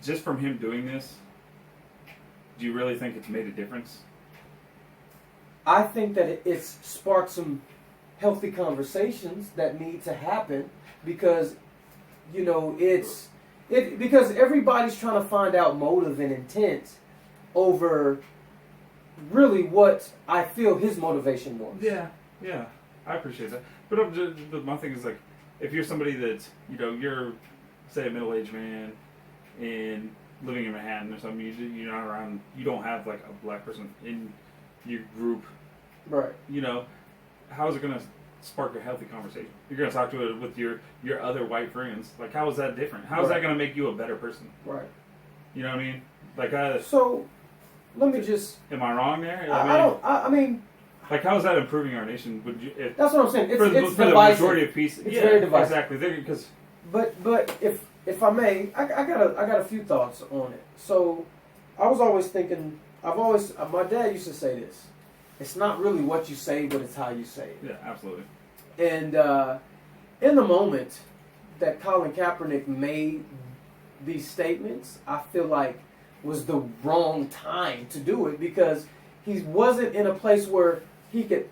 just from him doing this, do you really think it's made a difference? I think that it's sparked some healthy conversations that need to happen because, because everybody's trying to find out motive and intent over really what I feel his motivation was. Yeah, I appreciate that. But my thing is like, if you're somebody that's, you're, say, a middle-aged man and living in Manhattan or something, you're not around, you don't have like a black person in your group, right? How is it going to spark a healthy conversation? You're going to talk to it with your other white friends. Like, how is that different? How is that going to make you a better person? Right. You know what I mean? Like, so let me just. Am I wrong there? I mean. Like, how is that improving our nation? That's what I'm saying. It's for the majority of pieces. It's very divisive. Exactly. Because. But if I may, I got a few thoughts on it. So, I was always thinking. My dad used to say this. It's not really what you say, but it's how you say it. Yeah, absolutely. And in the moment that Colin Kaepernick made these statements, I feel like was the wrong time to do it because he wasn't in a place where he could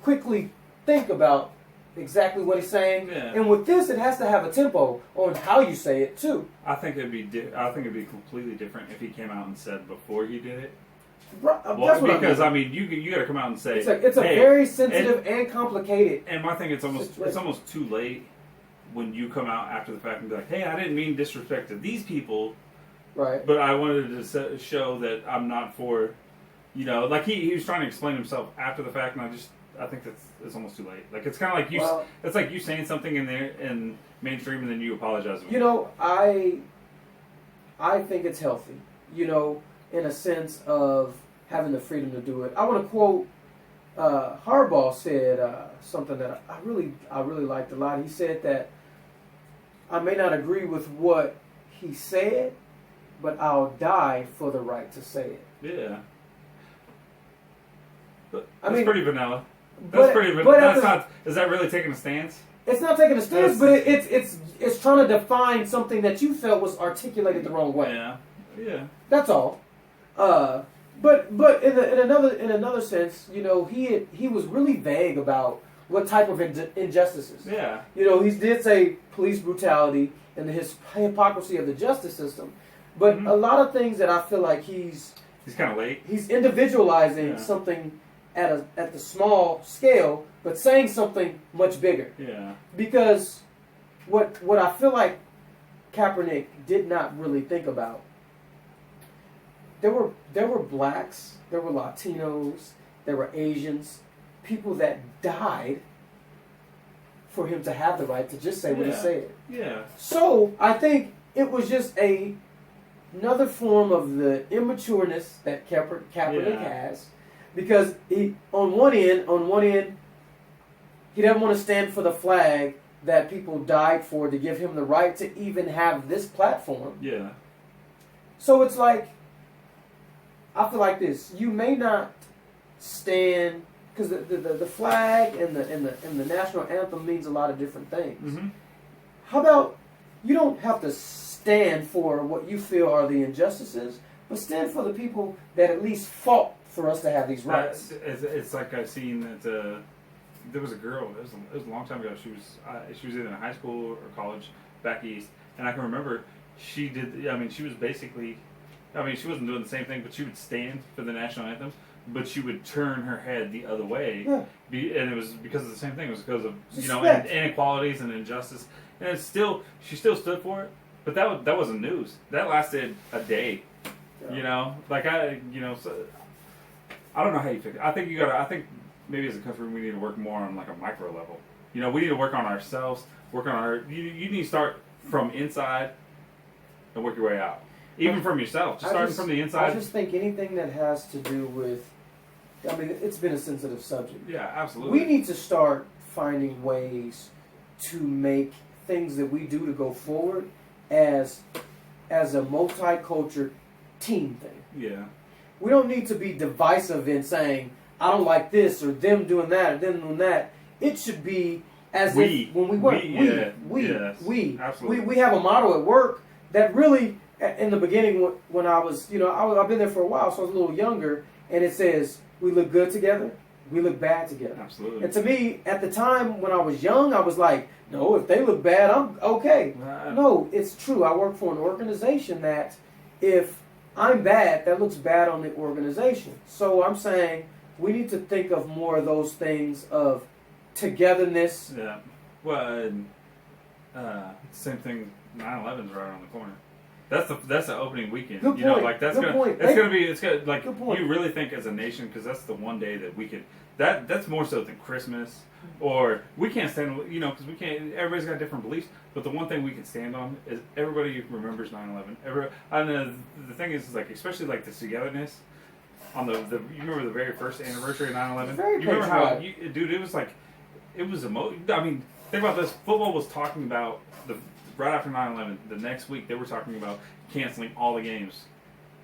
quickly think about exactly what he's saying. Yeah. And with this, it has to have a tempo on how you say it too. I think it'd be completely different if he came out and said before he did it. Right, well, because I mean, you got to come out and say it's a very sensitive and complicated. And my thing, it's almost too late when you come out after the fact and be like, "Hey, I didn't mean disrespect to these people, right? But I wanted to show that I'm not for, like he was trying to explain himself after the fact, and I think it's almost too late. Like it's kind of like it's like you saying something in mainstream and then you apologize. I think it's healthy. In a sense of having the freedom to do it. I want to quote Harbaugh said something that I really liked a lot. He said that I may not agree with what he said, but I'll die for the right to say it. Yeah. That's pretty vanilla. Is that really taking a stance? It's not taking a stance, but it's trying to define something that you felt was articulated the wrong way. Yeah. That's all. But in another sense, he was really vague about what type of injustices. Yeah. He did say police brutality and the hypocrisy of the justice system, but a lot of things that I feel like he's kind of late. He's individualizing something at the small scale, but saying something much bigger. Yeah. Because what I feel like Kaepernick did not really think about. There were blacks, there were Latinos, there were Asians, people that died for him to have the right to just say what he said. Yeah. So I think it was just another form of the immatureness that Kaepernick has, because on one end, he doesn't want to stand for the flag that people died for to give him the right to even have this platform. Yeah. So it's like, I feel like this. You may not stand because the flag and the national anthem means a lot of different things. Mm-hmm. How about you don't have to stand for what you feel are the injustices, but stand for the people that at least fought for us to have these rights. It's like I've seen that there was a girl. It was a long time ago. She was either in high school or college back east, and I can remember she did. I mean, she was basically. I mean, she wasn't doing the same thing, but she would stand for the national anthems, but she would turn her head the other way. Yeah. And it was because of the same thing. It was because of inequalities and injustice. And she still stood for it. But that wasn't news. That lasted a day. Yeah. So, I don't know how you fix it. I think maybe as a country we need to work more on like a micro level. We need to work on ourselves. You need to start from inside and work your way out. Even from yourself, starting from the inside. I just think anything that has to do with, I mean, it's been a sensitive subject. Yeah, absolutely. We need to start finding ways to make things that we do to go forward as a multicultural team thing. Yeah. We don't need to be divisive in saying, I don't like this, or them doing that, or them doing that. It should be as if when we work, we have a motto at work that really, in the beginning when I was, I've been there for a while, so I was a little younger, and it says, we look good together, we look bad together. Absolutely. And to me, at the time when I was young, I was like, no, if they look bad, I'm okay. No, it's true. I work for an organization that if I'm bad, that looks bad on the organization. So I'm saying we need to think of more of those things of togetherness. Yeah. Well, same thing. 9/11's right around the corner. That's the opening weekend. Good You know, point. like that's Good gonna point. it's gonna like Good point. you really think as a nation, because that's the one day that we could that's more so than Christmas, or we can't stand, because we can't, everybody's got different beliefs, but the one thing we can stand on is everybody remembers 9/11. I know the thing is like, especially like the togetherness on the you remember the very first anniversary of 9/11. Very You remember how patriotic. dude, it was like, it was I mean, think about this. Football was talking about right after 9/11, the next week they were talking about canceling all the games,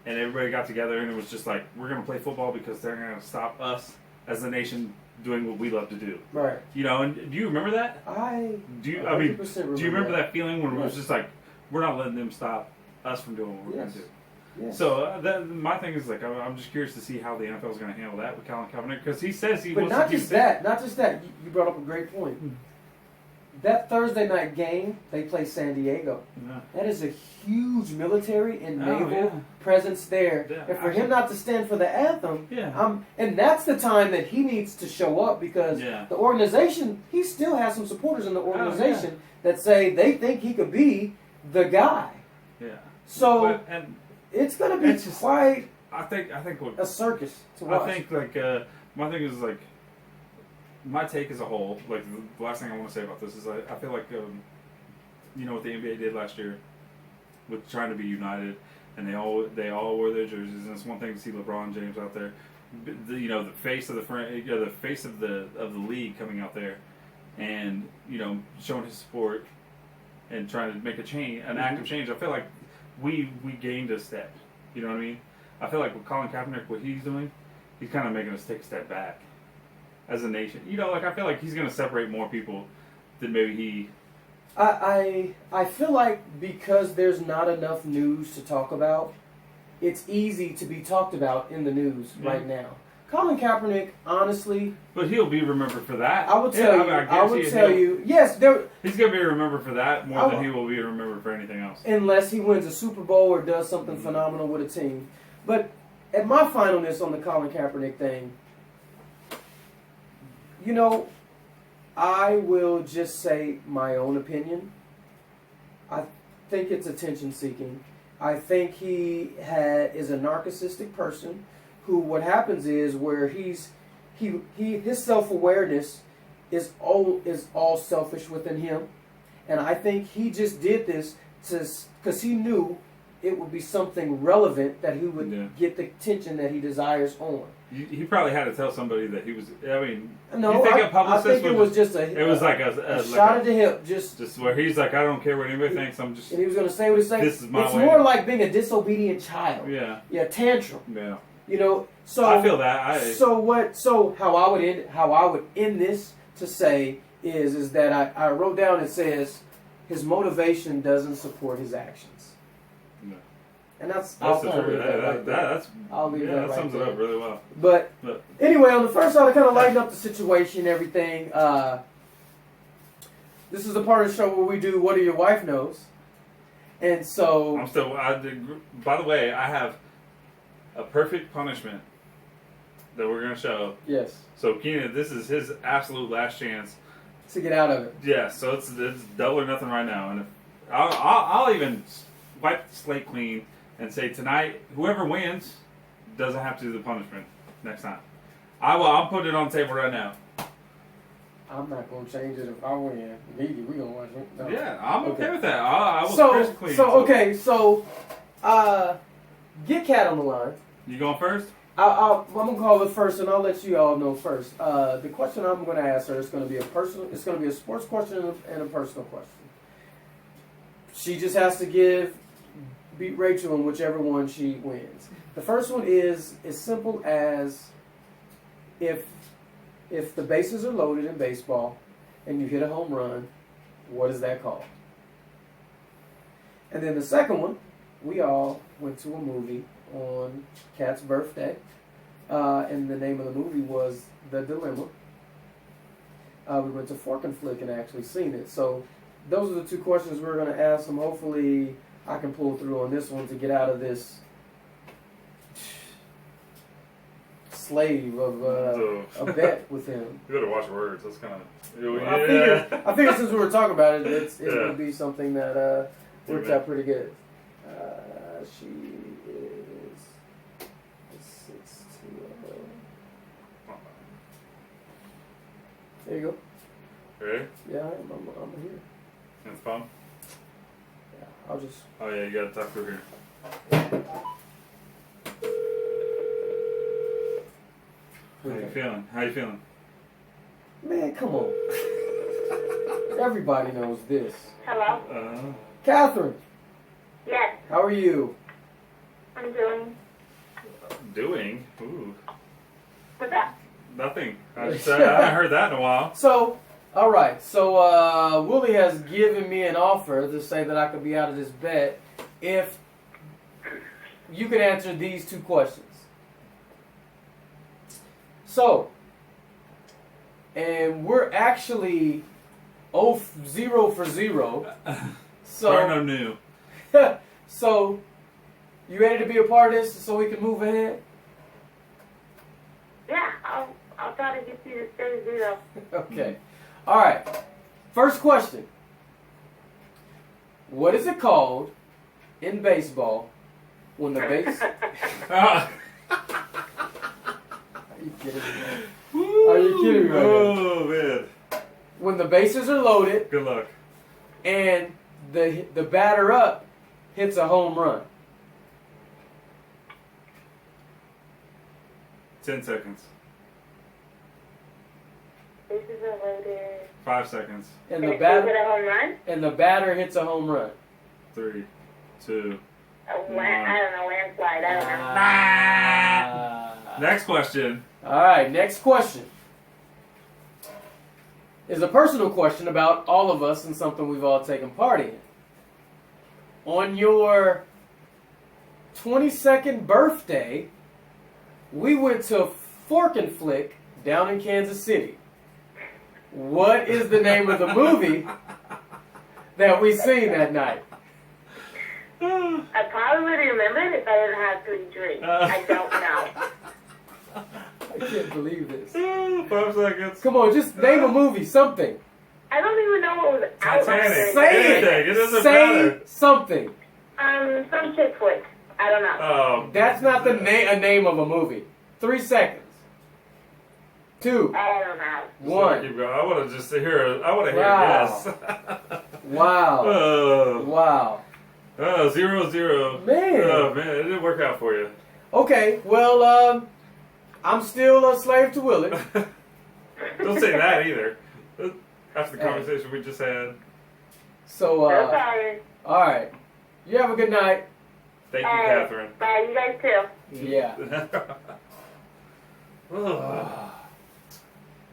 and everybody got together and it was just like, we're going to play football because they're going to stop us as a nation doing what we love to do. Right. And do you remember that? Do you remember that feeling when it was just like, we're not letting them stop us from doing what we're going to do? Yes. So my thing is like, I'm just curious to see how the NFL is going to handle that with Colin Kaepernick, because he says he wants to keep it. Not just that. You brought up a great point. That Thursday night game, they play San Diego. Yeah. That is a huge military and naval yeah. presence there. Yeah, and for him not to stand for the anthem, and that's the time that he needs to show up, because the organization, he still has some supporters in the organization that say they think he could be the guy. Yeah. So it's going to be quite I think a circus to watch. I think my thing is like, my take as a whole, like the last thing I want to say about this is I feel like what the NBA did last year with trying to be united, and they all wore their jerseys, and it's one thing to see LeBron James out there, the face of the face of the league coming out there, and showing his support and trying to make a change, an active change. I feel like we gained a step. You know what I mean? I feel like with Colin Kaepernick, what he's doing, he's kind of making us take a step back as a nation. I feel like he's going to separate more people than maybe he... I feel like because there's not enough news to talk about, it's easy to be talked about in the news right now. Colin Kaepernick, honestly... But he'll be remembered for that. I would tell you, yes, he's going to be remembered for that more than he will be remembered for anything else. Unless he wins a Super Bowl or does something phenomenal with a team. But at my finalness on the Colin Kaepernick thing, I will just say my own opinion. I think it's attention seeking. I think he is a narcissistic person who, what happens is, where his self-awareness is all selfish within him. And I think he just did this because he knew it would be something relevant that he would get the attention that he desires on. He probably had to tell somebody that he was. I mean, no, I think it was just a shot at the hip, just where he's like, I don't care what anybody thinks. I'm just. And he was going to say what he's saying. This is my It's way. more like being a disobedient child. Yeah, tantrum. Yeah. So I feel that. So how I would end this to say is that I wrote down, it says his motivation doesn't support his actions. And that's the truth. That sums it up really well. But anyway, on the first side, I kind of lighten up the situation and everything. This is the part of the show where we do What Do Your Wife Knows? And so... by the way, I have a perfect punishment that we're going to show. Yes. So Keenan, this is his absolute last chance to get out of it. Yeah, so it's double or nothing right now. And I'll even wipe the slate clean and say tonight, whoever wins doesn't have to do the punishment next time. I'll put it on the table right now. I'm not going to change it if I win. We're going to watch it. No. Yeah, I'm okay with that. I will clean. So, get Cat on the line. You going first? I'm going to call it first, and I'll let you all know first. The question I'm going to ask her is going to be it's going to be a sports question and a personal question. She just has to beat Rachel in whichever one she wins. The first one is as simple as if the bases are loaded in baseball and you hit a home run, what is that called? And then the second one, we all went to a movie on Kat's birthday. And the name of the movie was The Dilemma. We went to Fork and Flick and actually seen it. So those are the two questions we're going to ask them. Hopefully I can pull through on this one to get out of this slave of a bet with him. You better watch your words. That's kind of... I figured since we were talking about it, it's going to be something that worked out pretty good. She is 6'2". There you go. Ready? Yeah, I'm here. That's fun. Yeah, I'll just... Oh, yeah, you got to talk through here. How you feeling? Man, come on. Everybody knows this. Hello? Catherine, Yes, how are you? I'm doing. Doing? Ooh. What's that? Nothing. I haven't heard that in a while. So, all right. So, Willie has given me an offer to say that I could be out of this bet if you could answer these two questions. So, and we're actually 0 for 0. Starting out new. So, you ready to be a part of this so we can move ahead? Yeah, I'll try to get you to stay 0. Okay. All right. First question. What is it called in baseball when the base... Are you kidding me, man? Are you kidding me, man? Oh, man. When the bases are loaded Good luck. and the batter up hits a home run. 10 seconds. Bases are loaded. 5 seconds. And Is the it batter a home run? and the batter hits a home run. 3, 2. I don't know, landslide. I don't know. Next question. All right, next question is a personal question about all of us and something we've all taken part in. On your 22nd birthday, we went to Fork and Flick down in Kansas City. What is the name of the movie that we seen that night? I probably would remember it if I didn't have 3 drinks. I don't know. I can't believe this. 5 seconds. Come on, just name a movie, something. I don't even know what was out Titanic. there. Say Anything. It doesn't Say matter. something. Some chick flick. I don't know. Oh. That's not the a name of a movie. 3 seconds. 2. I don't know. 1. Keep going. I want to just hear. I want to hear Wow. yes. Wow. Oh. Wow. 0-0. Man. Oh man, it didn't work out for you. Okay, well, I'm still a slave to Willie. Don't say that either. After the Hey. conversation we just had. So, So sorry. all right. You have a good night. Thank you, Catherine. Bye, you guys too. Yeah.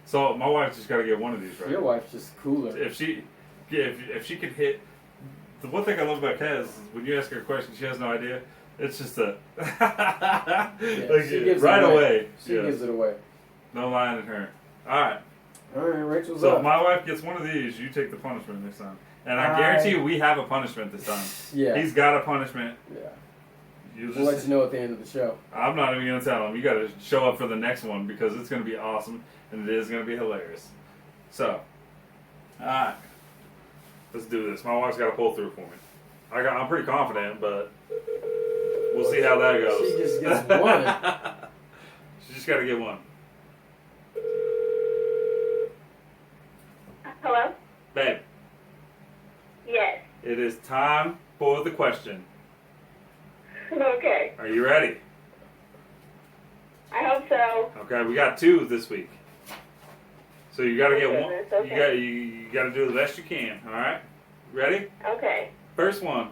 So my wife just got to get one of these, right? Your wife's just cooler. If she could hit, the one thing I love about Kaz is when you ask her a question, she has no idea. It's just a like, she gives right it away. She Yes. gives it away. No lying in her. All right. All right, Rachel's So up. if my wife gets one of these, you take the punishment next time. And I guarantee you, we have a punishment this time. Yeah. He's got a punishment. Yeah. You We'll let just, you know at the end of the show. I'm not even gonna tell him. You got to show up for the next one because it's gonna be awesome and it is gonna be hilarious. So, all right, let's do this. My wife's got to pull through for me. I'm pretty confident, but we'll see how that goes. She just gets one. She just got to get one. Hello? Babe, Yes. it is time for the question. Okay. Are you ready? I hope so. Okay, we got 2 this week. So you got to get Okay, one. that's okay. You got to do the best you can. All right. Ready? Okay. First one.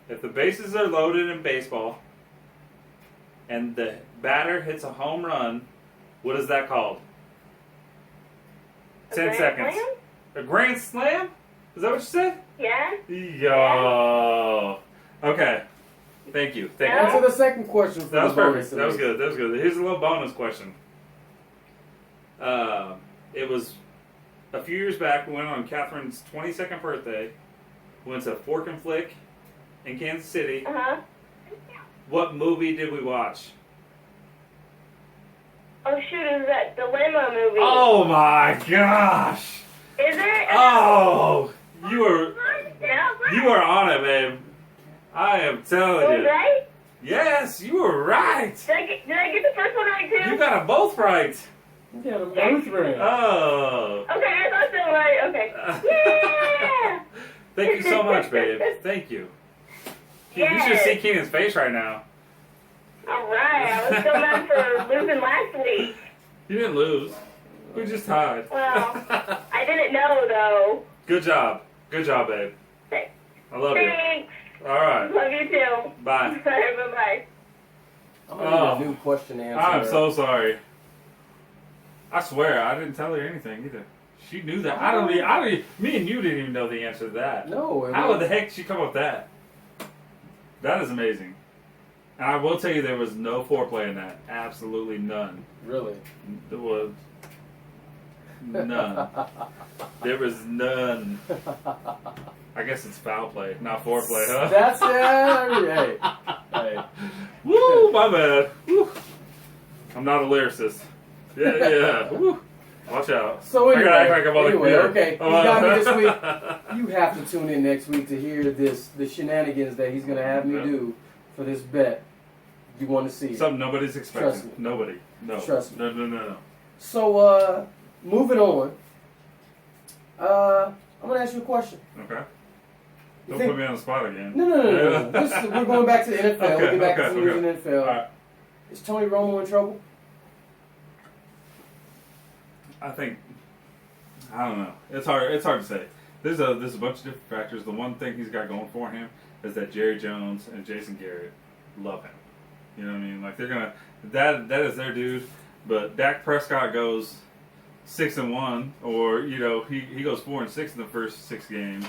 If the bases are loaded in baseball and the batter hits a home run, what is that called? A 10 grand seconds. slam? A grand slam? Is that what you said? Yeah. Yo. Okay. Thank you. Thank you. Answer the second question. For That was the bonus, perfect. That was good. That was good. Here's a little bonus question. It was a few years back. We went on Catherine's 22nd birthday. We went to Fork and Flick in Kansas City. Uh-huh. What movie did we watch? Oh, shoot, is that the Limo movie? Oh my gosh! Is it? Oh, you were Yeah. on it, babe. I am telling Was you. right? Yes, you were right. Did I get the first one right, too? You got them both right. You got them both right. Oh. Okay, I thought so, right. Okay. Yeah! Thank you so much, babe. Thank you. You should see Keenan's face right now. All right. I was so mad for losing last week. You didn't lose. We just tied. Well, I didn't know, though. Good job. Good job, babe. Thanks. I love you. Thanks. All right. Love you, too. Bye. Bye-bye. I'm going to need a new question answer. I'm so sorry. I swear, I didn't tell her anything either. She knew that. I don't even, me and you didn't even know the answer to that. No. How the heck did she come up with that? That is amazing. And I will tell you, there was no foreplay in that. Absolutely none. Really? There was none. There was none. I guess it's foul play, not foreplay, huh? That's it. Hey. Woo, my bad. Woo. I'm not a lyricist. Yeah. Woo. Watch out. So anyway, I gotta act like I'm okay, you got me this week. You have to tune in next week to hear the shenanigans that he's gonna have me do for this bet. You want to see it. Something nobody's expecting. Trust me. Nobody. No. Trust me. No. So moving on. I'm gonna ask you a question. Okay. Don't put me on the spot again. No. We're going back to the NFL. Okay, We'll get back to okay, some news in the okay. NFL. All right. Is Tony Romo in trouble? I think, I don't know. It's hard to say. There's a bunch of different factors. The one thing he's got going for him is that Jerry Jones and Jason Garrett love him. You know what I mean? Like they're gonna that is their dude. But Dak Prescott goes 6-1, or he goes 4-6 in the first 6 games.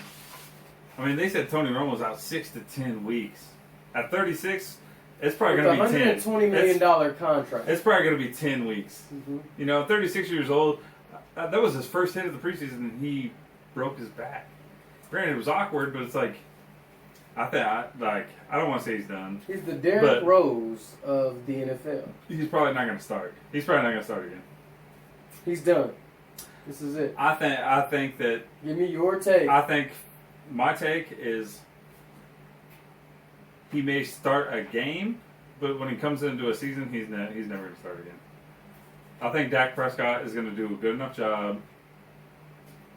I mean, they said Tony Romo's out 6 to 10 weeks. At 36, it's probably going to be 10. $120 million contract. It's probably going to be 10 weeks. Mm-hmm. 36 years old. That was his first hit of the preseason, and he broke his back. Granted, it was awkward, but it's like, I don't want to say he's done. He's the Derrick Rose of the NFL. He's probably not going to start. He's probably not going to start again. He's done. This is it. I think that. Give me your take. I think my take is he may start a game, but when he comes into a season, he's never going to start again. I think Dak Prescott is going to do a good enough job.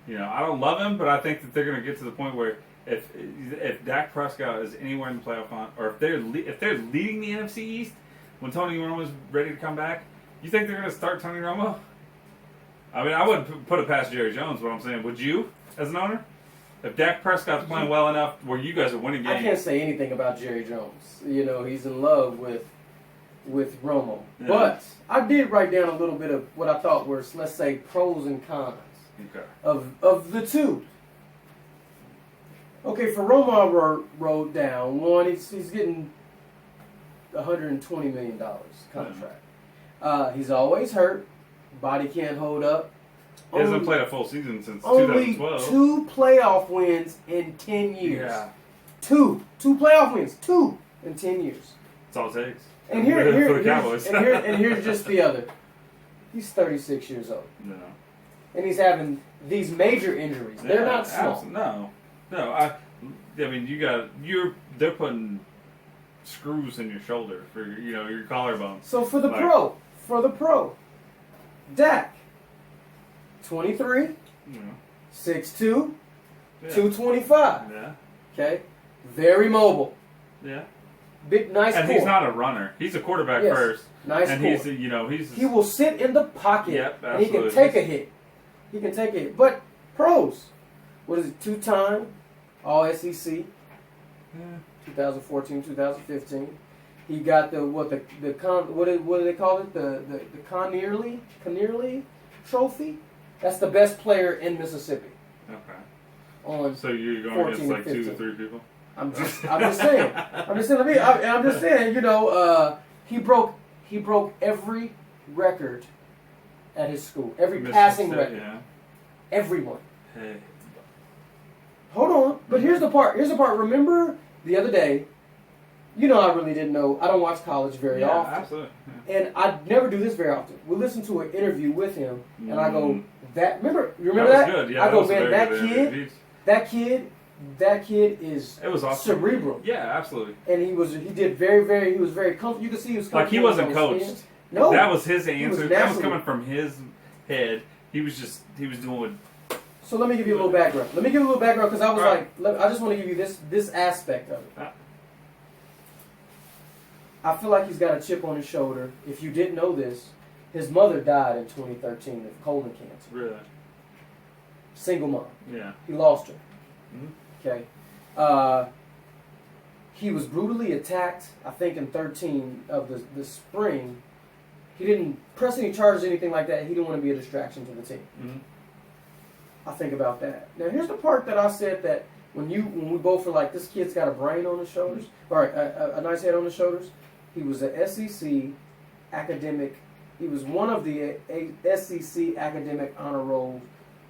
I don't love him, but I think that they're going to get to the point where if Dak Prescott is anywhere in the playoff hunt, or if they're leading the NFC East when Tony Romo is ready to come back, you think they're going to start Tony Romo? I mean, I wouldn't put it past Jerry Jones. What I'm saying, would you, as an owner, if Dak Prescott's playing well enough where you guys are winning games? I can't say anything about Jerry Jones. He's in love with Romo, but I did write down a little bit of what I thought were, let's say, pros and cons of the two. Okay, for Romo, I wrote down one. He's getting $120 million contract. He's always hurt. Body can't hold up. He hasn't played a full season since only 2012. 2 playoff wins in 10 years. Yeah. Two playoff wins. 2 in 10 years. That's all it takes. And for the Cowboys. here's just the other. He's 36 years old. No. And he's having these major injuries. They're not small. No. I mean, they're putting screws in your shoulder for your collarbone. So for the pro, Dak, 23, 6'2", 225. Yeah. Okay, very mobile. Yeah. Big, nice. And core. he's not a runner. He's a quarterback first. Nice. And core. he's he will sit in the pocket. Yep, and he can take a hit. But pros, what is it? 2-time All SEC. Yeah. 2014, 2015. He got what do they call it? The Connery Trophy. That's the best player in Mississippi. Okay. on. So you're going 14 against like and 2 to 15. 3 people? I'm just saying. I'm just saying. You know, he broke every record at his school. Every passing record. Yeah. Everyone. Hey. Hold on. But here's the part. Remember the other day, you know, I really didn't know. I don't watch college very often. Absolutely. Yeah. And I never do this very often. We listen to an interview with him, and I go, remember that? Was good. Yeah, I go, was man, that kid is it was awesome. cerebral. Yeah, absolutely. And he was very comfortable. You could see he was comfortable. Like he wasn't coached. No. That was his answer. That was naturally. coming from his head. He was doing what. So let me give you a little background. Because I was I just want to give you this aspect of it. I feel like he's got a chip on his shoulder. If you didn't know this, his mother died in 2013 of colon cancer. Really? Single mom. Yeah. He lost her. Mm-hmm. Okay. He was brutally attacked, I think, in 13 of the spring. He didn't press any charges or anything like that. He didn't want to be a distraction to the team. Mm-hmm. I think about that. Now, here's the part that I said that when we both were like, this kid's got a brain on his shoulders, or a nice head on his shoulders. He was an SEC academic. He was one of the SEC academic honor roll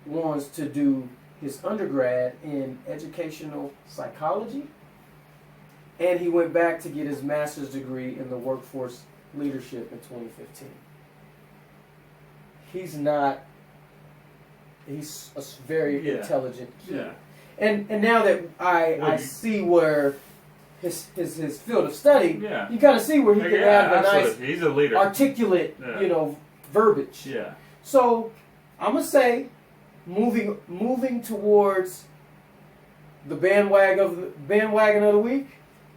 ones to do his undergrad in educational psychology. And he went back to get his master's degree in the workforce leadership in 2015. He's a very intelligent kid. Yeah. And now that I see where his field of study, you kind of see where he can have a nice, he's a leader, articulate, verbiage. Yeah. So I'm gonna say, moving towards the bandwagon of the week,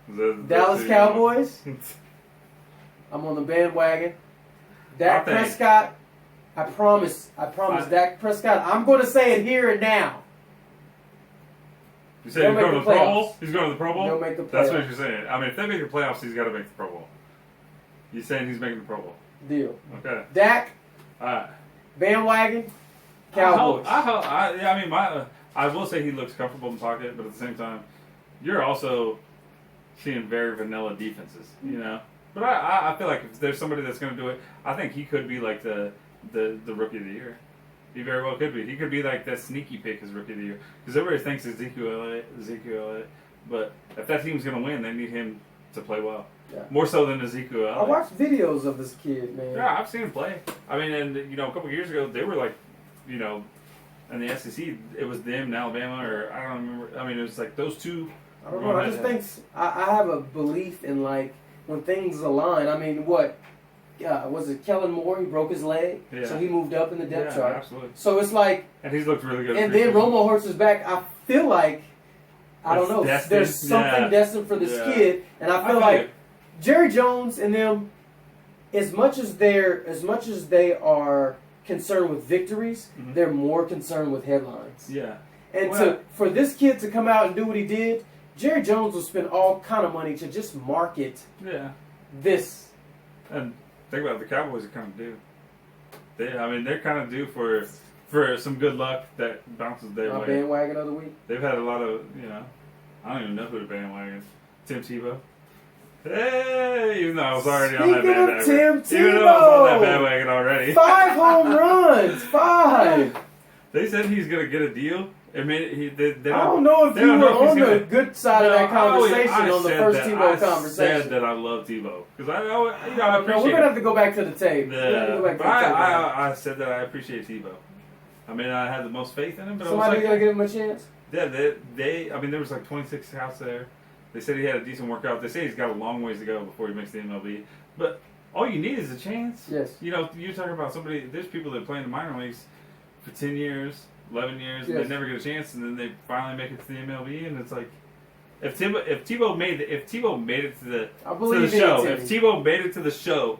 the Dallas Cowboys. I'm on the bandwagon. Dak Prescott. I promise, Dak Prescott. I'm going to say it here and now. You say he's going to the Pro Bowl? He's going to the Pro Bowl? He'll make the playoffs. That's what you're saying. I mean, if they make the playoffs, he's got to make the Pro Bowl. You're saying he's making the Pro Bowl? Deal. Okay. Dak. Alright. Bandwagon. Cowboys. I will say he looks comfortable in the pocket, but at the same time, you're also seeing very vanilla defenses, you know? But I feel like if there's somebody that's going to do it, I think he could be like the rookie of the year. He very well could be. He could be like that sneaky pick as rookie of the year. Because everybody thinks Ezekiel Elliott. But if that team's going to win, they need him to play well. Yeah. More so than Ezekiel Elliott. I watched videos of this kid, man. Yeah, I've seen him play. I mean, and, a couple of years ago, they were like, in the SEC, it was them in Alabama, or I don't remember. I mean, it was like those two. I don't know. I just think I have a belief in, like, when things align. I mean, what? Was it Kellen Moore? He broke his leg, so he moved up in the depth chart. Absolutely. So it's like, and he's looked really good. And then Romo hurts his back. I feel like, I don't know, there's something destined for this kid, and I feel like Jerry Jones and them, as much as they are concerned with victories, they're more concerned with headlines. Yeah. And for this kid to come out and do what he did, Jerry Jones will spend all kind of money to just market this. And think about it, the Cowboys are kind of due. They're kind of due for some good luck that bounces their way. Bandwagon of the week. They've had a lot of, I don't even know who the bandwagon is. Tim Tebow. Hey, even though I was already on that bandwagon. Tim Tebow. Even though I was on that bandwagon already. 5 home runs. 5. They said he's going to get a deal. I don't know if you were on the good side of that conversation on the first Tebow conversation. I said that I love Tebow. Because I appreciate we're going to have to go back to the tape. I said that I appreciate Tebow. I mean, I had the most faith in him. But somebody going to give him a chance? Yeah, there was like 26 scouts there. They said he had a decent workout. They say he's got a long ways to go before he makes the MLB. But all you need is a chance. Yes. You're talking about somebody, there's people that play in the minor leagues for 10 years, 11 years, and they never get a chance, and then they finally make it to the MLB, and it's like, if Tebow made it to the show,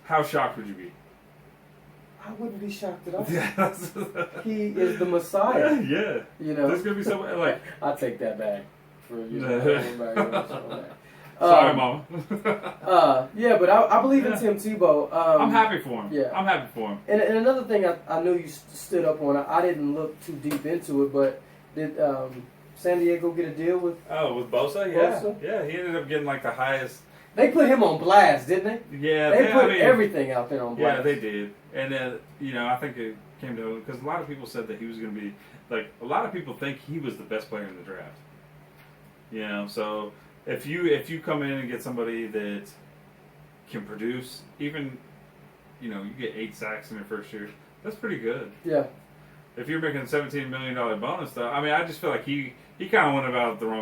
how shocked would you be? I wouldn't be shocked at all. He is the Messiah. Yeah. There's gonna be so like. I'll take that back. Sorry, Mama. Yeah, but I believe in Tim Tebow. I'm happy for him. Yeah, I'm happy for him. And another thing I know you stood up on. I didn't look too deep into it, but Did San Diego get a deal with? With Bosa, yeah, Bosa? yeah, he ended up getting like the highest. They put him on blast, didn't they? Yeah, They put everything out there on blast. Yeah, they did, and then I think it came to because a lot of people said that he was going to be like a lot of people think he was the best player in the draft. So if you come in and get somebody that can produce, even you get 8 sacks in your first year, that's pretty good. Yeah. If you're making a $17 million bonus, though, I mean, I just feel like he kind of went about it the wrong